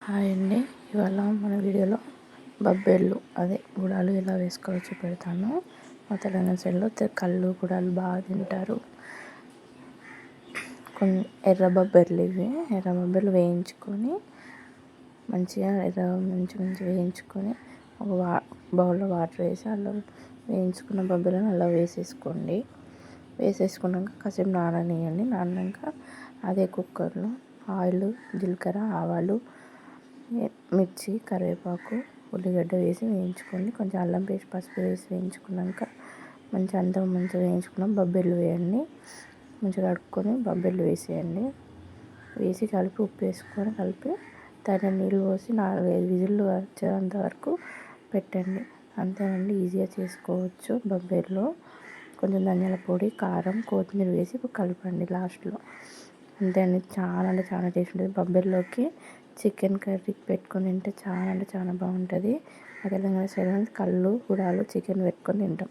Hi అండి. ఇవాళ మన వీడియోలో బబ్బెర్లు అదే గుడాలు ఎలా వేసుకోవాలో చూపెడతాను. మా తెలంగాణ సైడ్లో కళ్ళు గుడాలు బాగా తింటారు. కొన్ని ఎర్ర బబ్బెర్లు ఎర్ర బబ్బెర్లు వేయించుకొని మంచిగా మంచిగా వేయించుకొని ఒక బౌల్లో వాటర్ వేసి అలా వేయించుకున్న బబ్బెర్లను అలా వేసేసుకోండి. వేసేసుకున్నాక కాసేపు నాననియండి. నానాక అదే కుక్కర్లో ఆయిల్, జీలకర్ర, ఆవాలు, మిర్చి, కరివేపాకు, ఉల్లిగడ్డ వేసి వేయించుకోండి. కొంచెం అల్లం పేస్ట్, పసుపు వేసి వేయించుకున్నాక మంచిగా వేయించుకున్న బబ్బెర్లు వేయండి. మంచిగా కడుక్కొని బబ్బెర్లు వేసేయండి. వేసి కలిపి ఉప్పు వేసుకొని కలిపి తగిన నీళ్ళు పోసి 4-5 విజిల్లు వచ్చేంత వరకు పెట్టండి. అంతేనండి, ఈజీగా చేసుకోవచ్చు బబ్బెర్లు. కొంచెం ధనియాల పొడి, కారం, కొత్తిమీర వేసి కలపండి లాస్ట్లో. అంతే అండి, చాలా అంటే చాలా టేస్ట్ ఉంటుంది. బబ్బెర్లోకి చికెన్ కర్రీ పెట్టుకొని తింటే చాలా అంటే చాలా బాగుంటుంది. మా తెలంగాణ సైడ్ కళ్ళు గుడాలు చికెన్ పెట్టుకొని తింటాం.